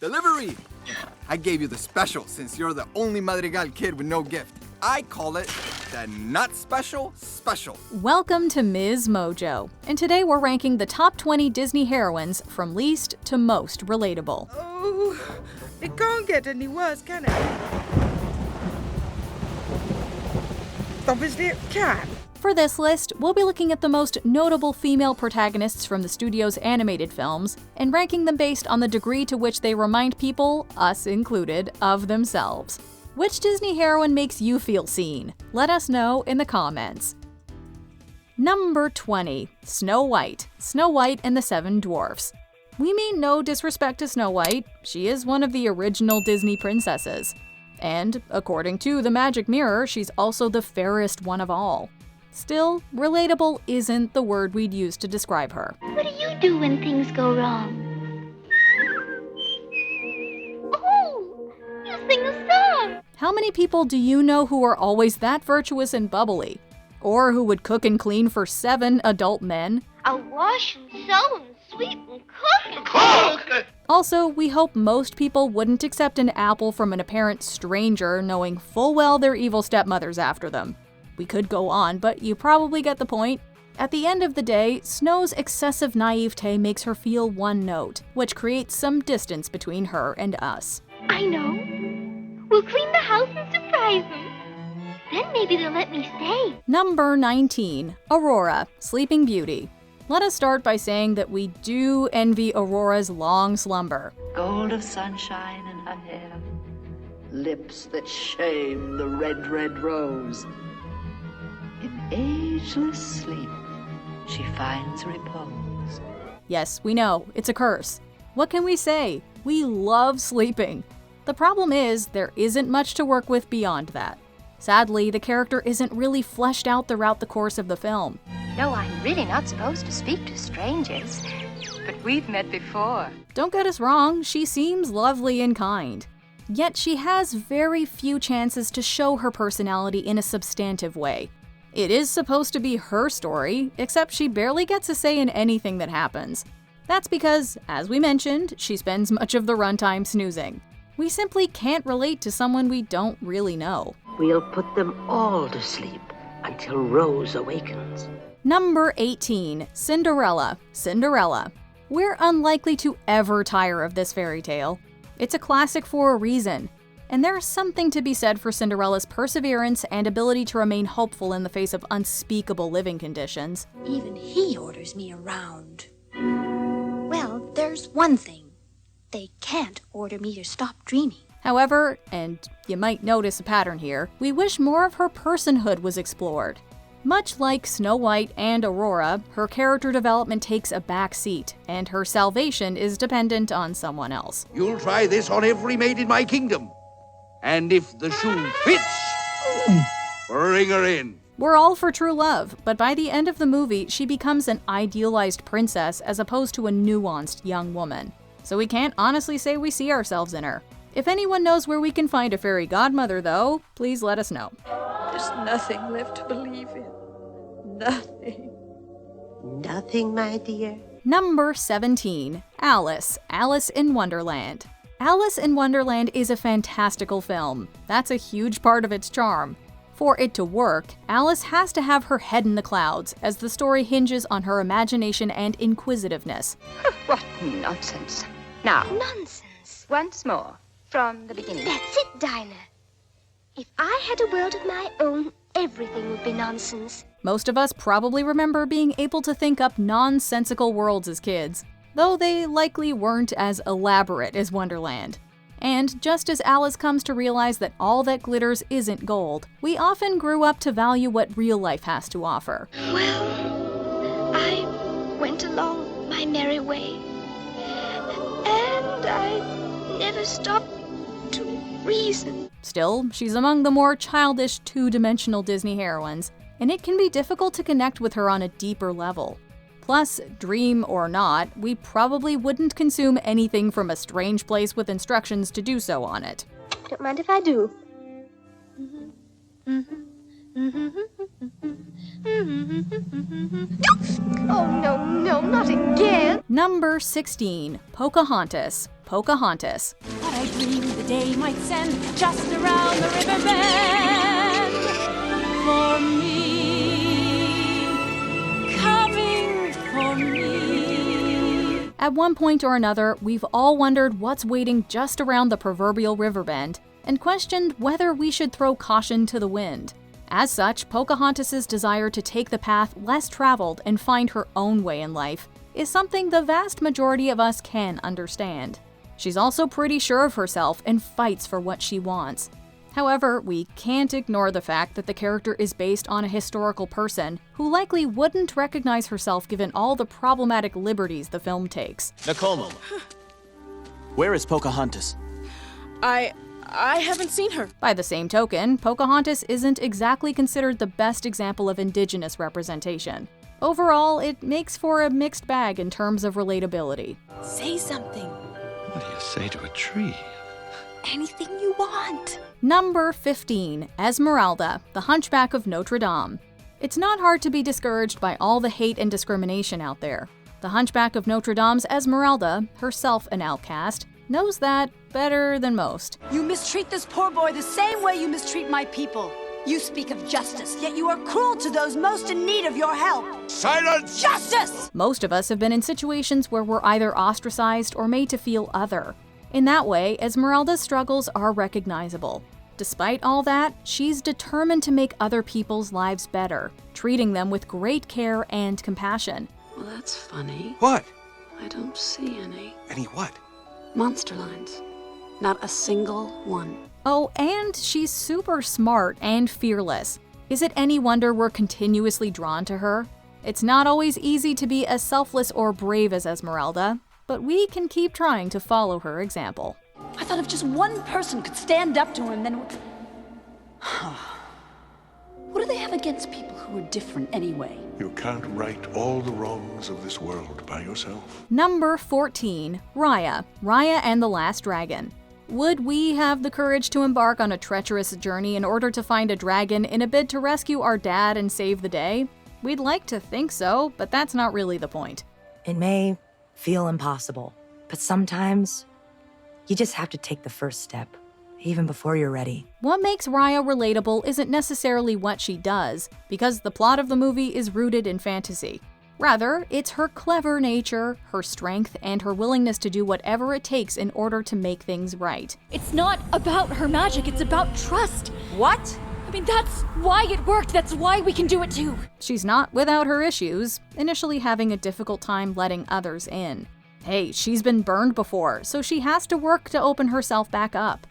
Delivery! I gave you the special since you're the only Madrigal kid with no gift. I call it the not special special. Welcome to MsMojo, and today we're ranking the top 20 Disney heroines from least to most relatable. Oh, it can't get any worse, can it? Obviously it can. For this list, we'll be looking at the most notable female protagonists from the studio's animated films and ranking them based on the degree to which they remind people, us included, of themselves. Which Disney heroine makes you feel seen? Let us know in the comments. Number 20. Snow White. Snow White and the Seven Dwarfs. We mean no disrespect to Snow White, she is one of the original Disney princesses. And, according to the Magic Mirror, she's also the fairest one of all. Still, relatable isn't the word we'd use to describe her. What do you do when things go wrong? Oh, you sing a song! How many people do you know who are always that virtuous and bubbly? Or who would cook and clean for 7 adult men? I'll wash and sew and sweep and cook. Also, we hope most people wouldn't accept an apple from an apparent stranger knowing full well their evil stepmother's after them. We could go on, but you probably get the point. At the end of the day, Snow's excessive naivete makes her feel one note, which creates some distance between her and us. I know. We'll clean the house and surprise them. Then maybe they'll let me stay. Number 19. Aurora, Sleeping Beauty. Let us start by saying that we do envy Aurora's long slumber. Gold of sunshine in her hair, lips that shame the red, red rose. In ageless sleep, she finds repose. Yes, we know, it's a curse. What can we say? We love sleeping. The problem is, there isn't much to work with beyond that. Sadly, the character isn't really fleshed out throughout the course of the film. No, I'm really not supposed to speak to strangers, but we've met before. Don't get us wrong, she seems lovely and kind. Yet she has very few chances to show her personality in a substantive way. It is supposed to be her story, except she barely gets a say in anything that happens. That's because, as we mentioned, she spends much of the runtime snoozing. We simply can't relate to someone we don't really know. We'll put them all to sleep until Rose awakens. Number 18. Cinderella. Cinderella. We're unlikely to ever tire of this fairy tale. It's a classic for a reason. And there's something to be said for Cinderella's perseverance and ability to remain hopeful in the face of unspeakable living conditions. Even he orders me around. Well, there's one thing. They can't order me to stop dreaming. However, and you might notice a pattern here, we wish more of her personhood was explored. Much like Snow White and Aurora, her character development takes a back seat, and her salvation is dependent on someone else. You'll try this on every maid in my kingdom. And if the shoe fits, bring her in. We're all for true love, but by the end of the movie, she becomes an idealized princess as opposed to a nuanced young woman. So we can't honestly say we see ourselves in her. If anyone knows where we can find a fairy godmother, though, please let us know. There's nothing left to believe in. Nothing. Nothing, my dear. Number 17. Alice. Alice in Wonderland. Alice in Wonderland is a fantastical film. That's a huge part of its charm. For it to work, Alice has to have her head in the clouds, as the story hinges on her imagination and inquisitiveness. What nonsense. Now, Nonsense. once more, from the beginning. That's it, Dinah. If I had a world of my own, everything would be nonsense. Most of us probably remember being able to think up nonsensical worlds as kids, though they likely weren't as elaborate as Wonderland. And just as Alice comes to realize that all that glitters isn't gold, we often grew up to value what real life has to offer. Well, I went along my merry way, and I never stopped to reason. Still, she's among the more childish, two-dimensional Disney heroines, and it can be difficult to connect with her on a deeper level. Plus, dream or not, we probably wouldn't consume anything from a strange place with instructions to do so on it. Don't mind if I do. Oh, no, not again. Number 16. Pocahontas. Pocahontas. What I dreamed the day might send just around the river bend for me, coming for me. At one point or another, we've all wondered what's waiting just around the proverbial river bend and questioned whether we should throw caution to the wind. As such, Pocahontas' desire to take the path less traveled and find her own way in life is something the vast majority of us can understand. She's also pretty sure of herself and fights for what she wants. However, we can't ignore the fact that the character is based on a historical person who likely wouldn't recognize herself given all the problematic liberties the film takes. Nicole, where is Pocahontas? I haven't seen her. By the same token, Pocahontas isn't exactly considered the best example of indigenous representation. Overall, it makes for a mixed bag in terms of relatability. Say something. What do you say to a tree? Anything you want. Number 15, Esmeralda, the Hunchback of Notre Dame. It's not hard to be discouraged by all the hate and discrimination out there. The Hunchback of Notre Dame's Esmeralda, herself an outcast, knows that better than most. You mistreat this poor boy the same way you mistreat my people. You speak of justice, yet you are cruel to those most in need of your help. Silence! Justice! Most of us have been in situations where we're either ostracized or made to feel other. In that way, Esmeralda's struggles are recognizable. Despite all that, she's determined to make other people's lives better, treating them with great care and compassion. Well, that's funny. What? I don't see any. Any what? Monster lines. Not a single one. Oh, and she's super smart and fearless. Is it any wonder we're continuously drawn to her? It's not always easy to be as selfless or brave as Esmeralda, but we can keep trying to follow her example. I thought if just one person could stand up to him, then... What do they have against people who are different anyway? You can't right all the wrongs of this world by yourself. Number 14, Raya and the Last Dragon. Would we have the courage to embark on a treacherous journey in order to find a dragon in a bid to rescue our dad and save the day? We'd like to think so, but that's not really the point. It may feel impossible, but sometimes you just have to take the first step, even before you're ready. What makes Raya relatable isn't necessarily what she does, because the plot of the movie is rooted in fantasy. Rather, it's her clever nature, her strength, and her willingness to do whatever it takes in order to make things right. It's not about her magic, it's about trust. What? I mean, that's why it worked, that's why we can do it too. She's not without her issues, initially having a difficult time letting others in. Hey, she's been burned before, so she has to work to open herself back up.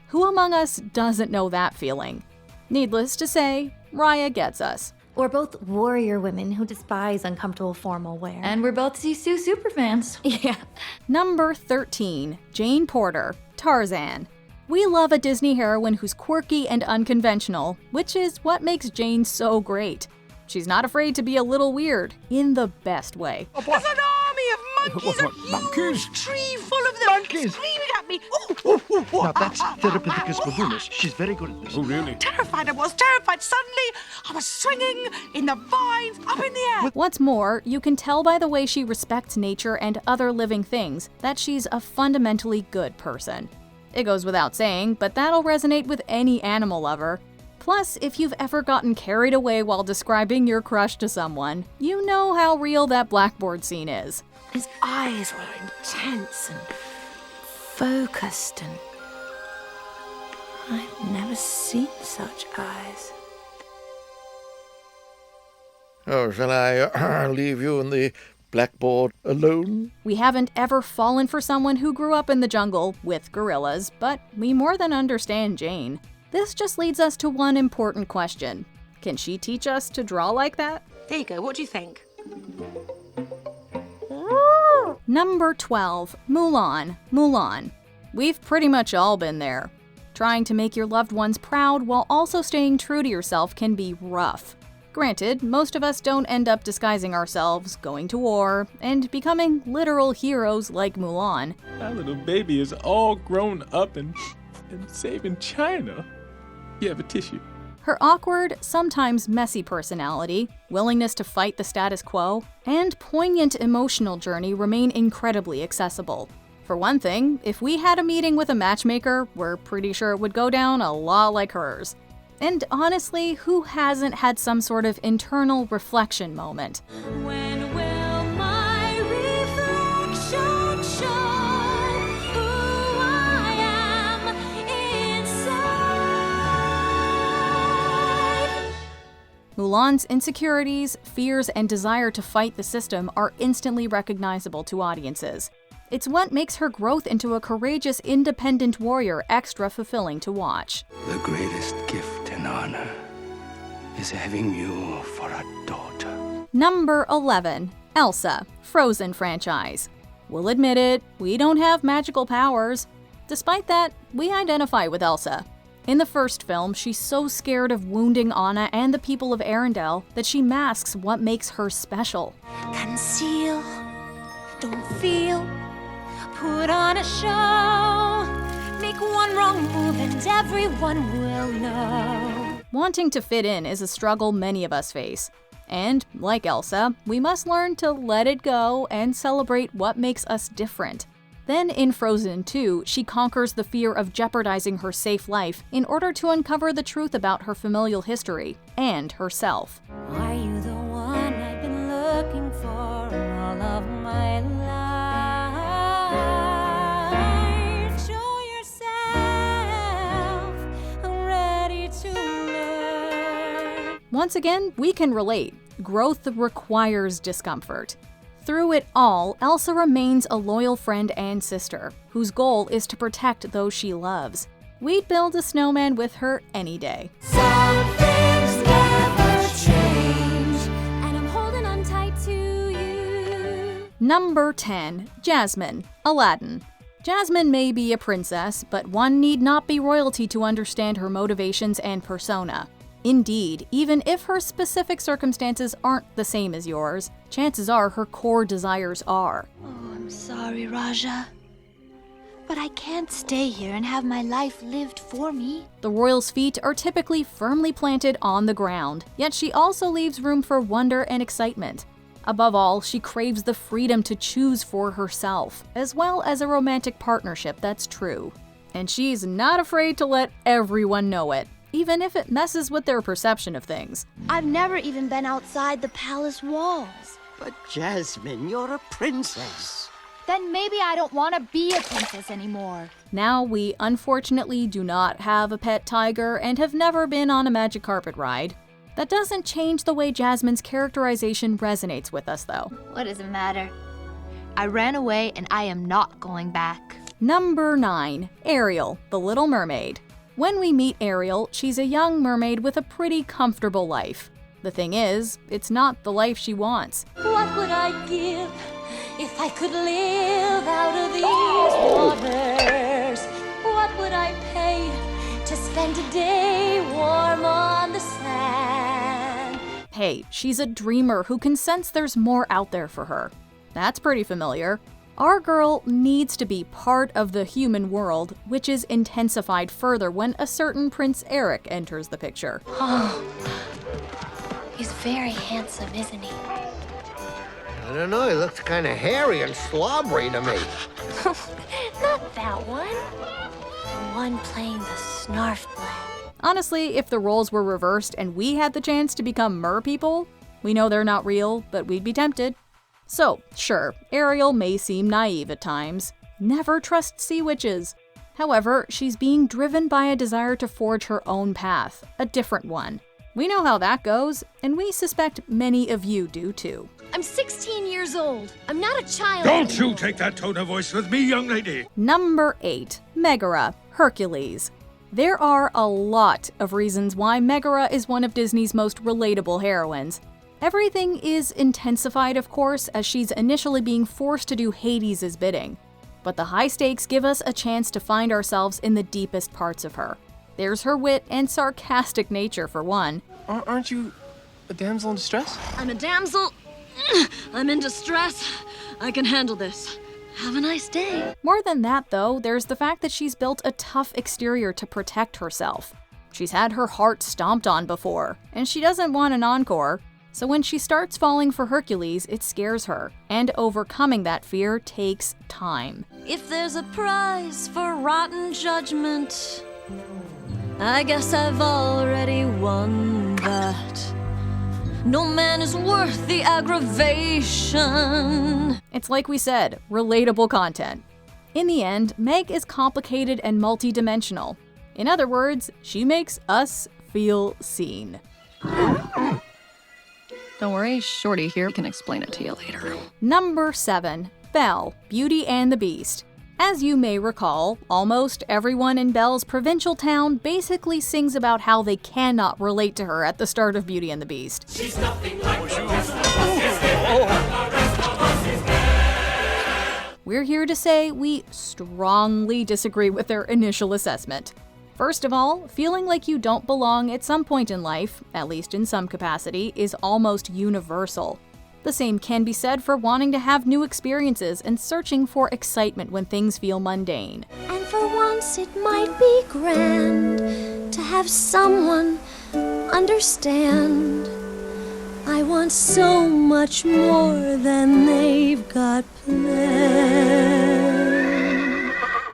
Who among us doesn't know that feeling? Needless to say, Raya gets us. We're both warrior women who despise uncomfortable formal wear. And we're both Sisu superfans. Yeah. Number 13, Jane Porter, Tarzan. We love a Disney heroine who's quirky and unconventional, which is what makes Jane so great. She's not afraid to be a little weird, in the best way. There's an army of monkeys, a huge tree full of them, Monkeys? screaming at me. Now that's Therapithecus baboonus. She's very good at this. Oh, really? Terrified I was, terrified. Suddenly, I was swinging in the vines, up in the air. What's more, you can tell by the way she respects nature and other living things that she's a fundamentally good person. It goes without saying, but that'll resonate with any animal lover. Plus, if you've ever gotten carried away while describing your crush to someone, you know how real that blackboard scene is. His eyes were intense and focused, and I've never seen such eyes. Oh, shall I leave you and the blackboard alone? We haven't ever fallen for someone who grew up in the jungle with gorillas, but we more than understand Jane. This just leads us to one important question. Can she teach us to draw like that? There you go, what do you think? Number 12, Mulan. We've pretty much all been there. Trying to make your loved ones proud while also staying true to yourself can be rough. Granted, most of us don't end up disguising ourselves, going to war, and becoming literal heroes like Mulan. That little baby is all grown up and saving China. You have a tissue. Her awkward, sometimes messy personality, willingness to fight the status quo, and poignant emotional journey remain incredibly accessible. For one thing, if we had a meeting with a matchmaker, we're pretty sure it would go down a lot like hers. And honestly, who hasn't had some sort of internal reflection moment? When will my reflection show who I am inside? Mulan's insecurities, fears, and desire to fight the system are instantly recognizable to audiences. It's what makes her growth into a courageous, independent warrior extra fulfilling to watch. The greatest gift and honor is having you for a daughter. Number 11. Elsa, Frozen franchise. We'll admit it, we don't have magical powers. Despite that, we identify with Elsa. In the first film, she's so scared of wounding Anna and the people of Arendelle that she masks what makes her special. Conceal, don't feel, put on a show, make one wrong move and everyone will know. Wanting to fit in is a struggle many of us face. And, like Elsa, we must learn to let it go and celebrate what makes us different. Then in Frozen 2, she conquers the fear of jeopardizing her safe life in order to uncover the truth about her familial history and herself. Are you the one I've been looking for all of my life? Show yourself, I'm ready to learn. Once again, we can relate. Growth requires discomfort. Through it all, Elsa remains a loyal friend and sister, whose goal is to protect those she loves. We'd build a snowman with her any day. Some things never change, and I'm holding on tight to you. Number 10. Jasmine, Aladdin. Jasmine may be a princess, but one need not be royalty to understand her motivations and persona. Indeed, even if her specific circumstances aren't the same as yours, chances are her core desires are. Oh, I'm sorry, Raja. But I can't stay here and have my life lived for me. The royal's feet are typically firmly planted on the ground, yet she also leaves room for wonder and excitement. Above all, she craves the freedom to choose for herself, as well as a romantic partnership that's true. And she's not afraid to let everyone know it, even if it messes with their perception of things. I've never even been outside the palace walls. But Jasmine, you're a princess. Then maybe I don't want to be a princess anymore. Now, we unfortunately do not have a pet tiger and have never been on a magic carpet ride. That doesn't change the way Jasmine's characterization resonates with us, though. What does it matter? I ran away and I am not going back. Number 9. Ariel, the Little Mermaid. When we meet Ariel, she's a young mermaid with a pretty comfortable life. The thing is, it's not the life she wants. What would I give if I could live out of these waters? What would I pay to spend a day warm on the sand? Hey, she's a dreamer who can sense there's more out there for her. That's pretty familiar. Our girl needs to be part of the human world, which is intensified further when a certain Prince Eric enters the picture. Oh, he's very handsome, isn't he? I don't know, he looks kind of hairy and slobbery to me. Not that one. The one playing the snarf blend. Honestly, if the roles were reversed and we had the chance to become mer people, we know they're not real, but we'd be tempted. So, sure, Ariel may seem naive at times. Never trust sea witches. However, she's being driven by a desire to forge her own path, a different one. We know how that goes, and we suspect many of you do too. I'm 16 years old. I'm not a child Don't anymore. you take that tone of voice with me, young lady. Number 8. Megara, Hercules. There are a lot of reasons why Megara is one of Disney's most relatable heroines. Everything is intensified, of course, as she's initially being forced to do Hades' bidding. But the high stakes give us a chance to find ourselves in the deepest parts of her. There's her wit and sarcastic nature, for one. Aren't you a damsel in distress? I'm a damsel. I'm in distress. I can handle this. Have a nice day. More than that, though, there's the fact that she's built a tough exterior to protect herself. She's had her heart stomped on before, and she doesn't want an encore. So when she starts falling for Hercules, it scares her, and overcoming that fear takes time. If there's a prize for rotten judgment, I guess I've already won that. No man is worth the aggravation. It's like we said, relatable content. In the end, Meg is complicated and multidimensional. In other words, she makes us feel seen. Don't worry, Shorty here can explain it to you later. Number 7. Belle, Beauty and the Beast. As you may recall, almost everyone in Belle's provincial town basically sings about how they cannot relate to her at the start of Beauty and the Beast. She's nothing like We're here to say we strongly disagree with their initial assessment. First of all, feeling like you don't belong at some point in life, at least in some capacity, is almost universal. The same can be said for wanting to have new experiences and searching for excitement when things feel mundane. And for once it might be grand to have someone understand. I want so much more than they've got planned.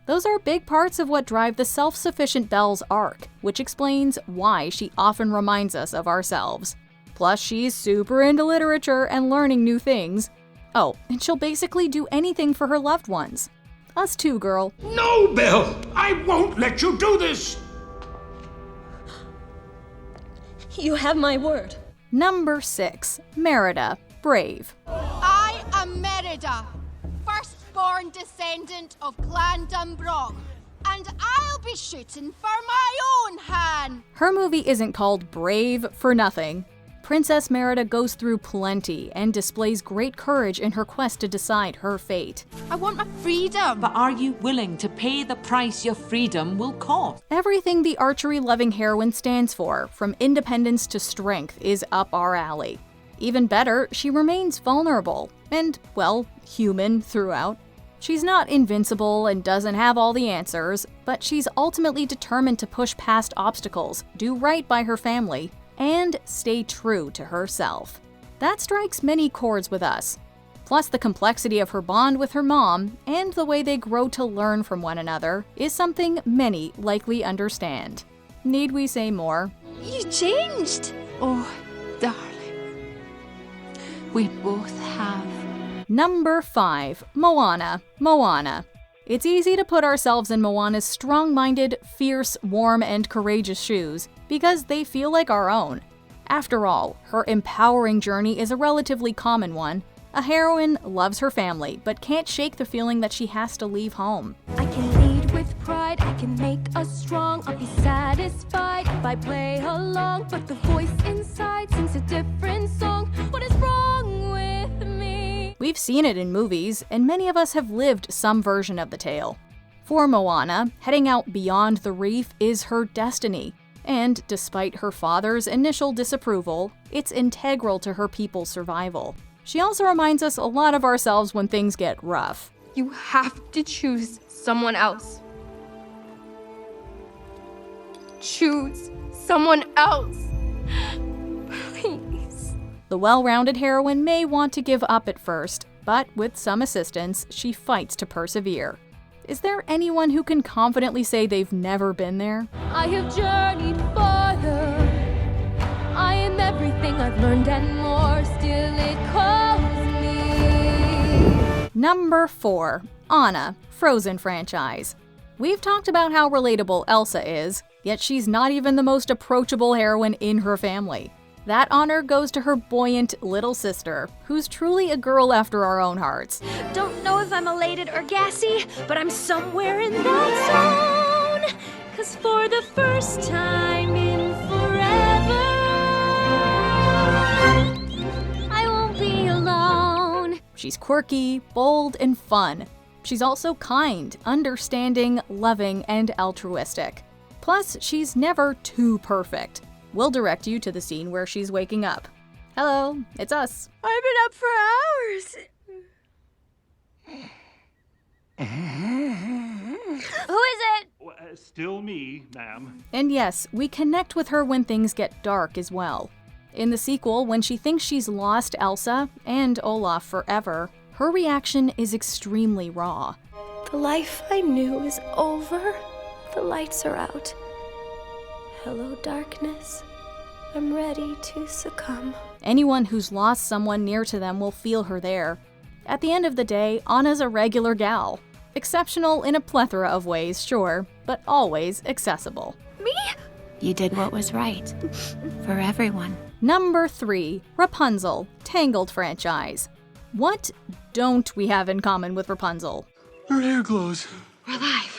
Those are big parts of what drive the self-sufficient Belle's arc, which explains why she often reminds us of ourselves. Plus, she's super into literature and learning new things. Oh, and she'll basically do anything for her loved ones. Us too, girl. No, Belle! I won't let you do this! You have my word. Number 6. Merida, Brave. I am Merida, firstborn descendant of Clan Dunbrog, and I'll be shooting for my own hand. Her movie isn't called Brave for nothing. Princess Merida goes through plenty and displays great courage in her quest to decide her fate. I want my freedom. But are you willing to pay the price your freedom will cost? Everything the archery-loving heroine stands for, from independence to strength, is up our alley. Even better, she remains vulnerable and, well, human throughout. She's not invincible and doesn't have all the answers, but she's ultimately determined to push past obstacles, do right by her family, and stay true to herself. That strikes many chords with us. Plus, the complexity of her bond with her mom and the way they grow to learn from one another is something many likely understand. Need we say more? You changed. Oh, darling. We both have. Number 5. Moana, Moana. It's easy to put ourselves in Moana's strong-minded, fierce, warm, and courageous shoes because they feel like our own. After all, her empowering journey is a relatively common one. A heroine loves her family, but can't shake the feeling that she has to leave home. I can lead with pride, I can make us strong. I'll be satisfied if I play along, but the voice inside sings a different song. What is wrong with me? We've seen it in movies, and many of us have lived some version of the tale. For Moana, heading out beyond the reef is her destiny, and despite her father's initial disapproval, it's integral to her people's survival. She also reminds us a lot of ourselves when things get rough. You have to choose someone else. Choose someone else. Please. The well-rounded heroine may want to give up at first, but with some assistance, she fights to persevere. Is there anyone who can confidently say they've never been there? I have journeyed farther. I am everything I've learned and more. Still it calls me. Number 4. Anna, Frozen franchise. We've talked about how relatable Elsa is, yet she's not even the most approachable heroine in her family. That honor goes to her buoyant little sister, who's truly a girl after our own hearts. Don't know if I'm elated or gassy, but I'm somewhere in that zone. 'Cause for the first time in forever, I won't be alone. She's quirky, bold, and fun. She's also kind, understanding, loving, and altruistic. Plus, she's never too perfect. We'll direct you to the scene where she's waking up. Hello, it's us. I've been up for hours. Who is it? Still me, ma'am. And yes, we connect with her when things get dark as well. In the sequel, when she thinks she's lost Elsa and Olaf forever, her reaction is extremely raw. The life I knew is over. The lights are out. Hello, darkness. I'm ready to succumb. Anyone who's lost someone near to them will feel her there. At the end of the day, Anna's a regular gal. Exceptional in a plethora of ways, sure, but always accessible. Me? You did what was right. For everyone. Number 3. Rapunzel, Tangled franchise. What don't we have in common with Rapunzel? Her hair glows. We're alive.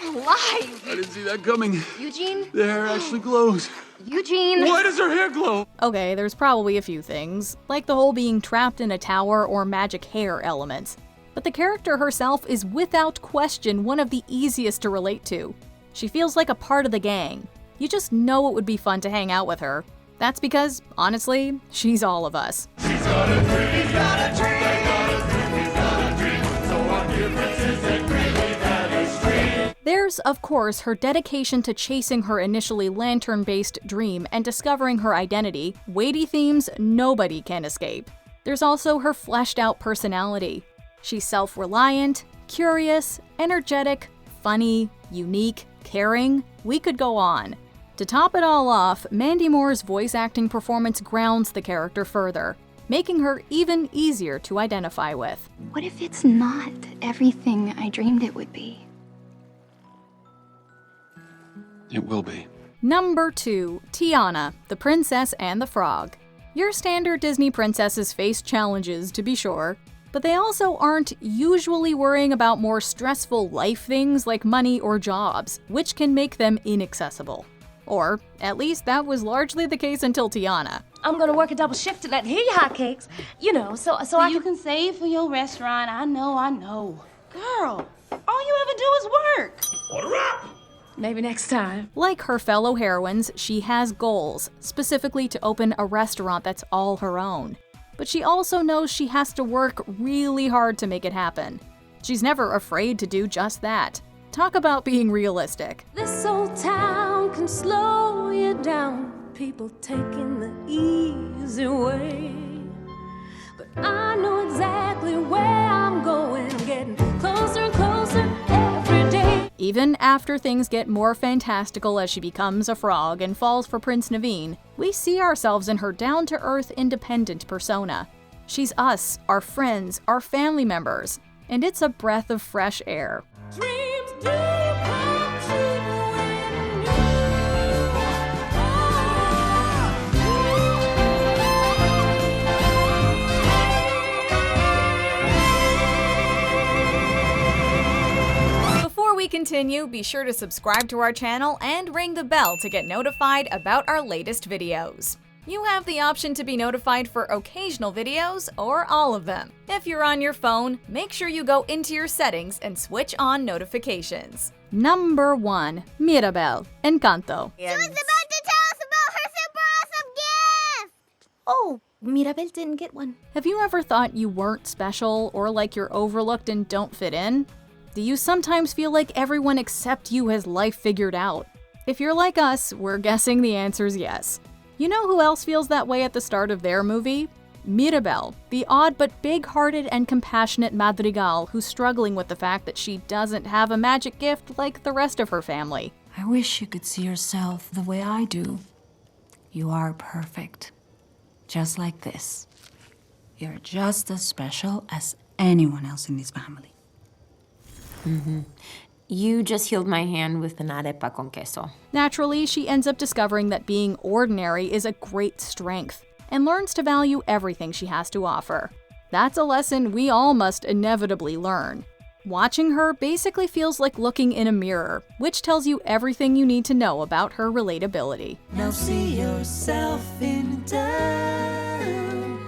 I'm alive! I didn't see that coming. Eugene? The hair actually glows. Eugene! Why does her hair glow? Okay, there's probably a few things, like the whole being trapped in a tower or magic hair elements. But the character herself is without question one of the easiest to relate to. She feels like a part of the gang. You just know it would be fun to hang out with her. That's because, honestly, she's all of us. She's got a dream, he's got a dream, he's got a dream, so what difference is it really that it's dream? There's, of course, her dedication to chasing her initially lantern-based dream and discovering her identity, weighty themes nobody can escape. There's also her fleshed-out personality. She's self-reliant, curious, energetic, funny, unique, caring. We could go on. To top it all off, Mandy Moore's voice acting performance grounds the character further, making her even easier to identify with. What if it's not everything I dreamed it would be? It will be. Number 2. Tiana, the Princess and the Frog. Your standard Disney princesses face challenges, to be sure, but they also aren't usually worrying about more stressful life things like money or jobs, which can make them inaccessible. Or, at least that was largely the case until Tiana. I'm gonna work a double shift tonight. Here you hotcakes. You know, so you can save for your restaurant. I know. Girl, all you ever do is work. Order up! Maybe next time. Like her fellow heroines, she has goals, specifically to open a restaurant that's all her own. But she also knows she has to work really hard to make it happen. She's never afraid to do just that. Talk about being realistic. This old town can slow you down. People taking the easy way. But I know exactly where I'm going. I'm getting closer and closer every day. Even after things get more fantastical as she becomes a frog and falls for Prince Naveen, we see ourselves in her down-to-earth, independent persona. She's us, our friends, our family members, and it's a breath of fresh air. Dreams do come true when you Before we continue, be sure to subscribe to our channel and ring the bell to get notified about our latest videos. You have the option to be notified for occasional videos or all of them. If you're on your phone, make sure you go into your settings and switch on notifications. Number 1. Mirabel, Encanto. She was about to tell us about her super awesome gift! Oh, Mirabel didn't get one. Have you ever thought you weren't special or like you're overlooked and don't fit in? Do you sometimes feel like everyone except you has life figured out? If you're like us, we're guessing the answer's yes. You know who else feels that way at the start of their movie? Mirabel, the odd but big-hearted and compassionate Madrigal who's struggling with the fact that she doesn't have a magic gift like the rest of her family. I wish you could see yourself the way I do. You are perfect. Just like this. You're just as special as anyone else in this family. You just healed my hand with an arepa con queso. Naturally, she ends up discovering that being ordinary is a great strength, and learns to value everything she has to offer. That's a lesson we all must inevitably learn. Watching her basically feels like looking in a mirror, which tells you everything you need to know about her relatability. Now see yourself in time.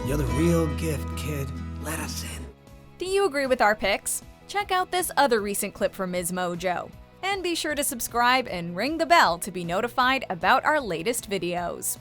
You're the real gift, kid. Let us in. Do you agree with our picks? Check out this other recent clip from MsMojo. And be sure to subscribe and ring the bell to be notified about our latest videos.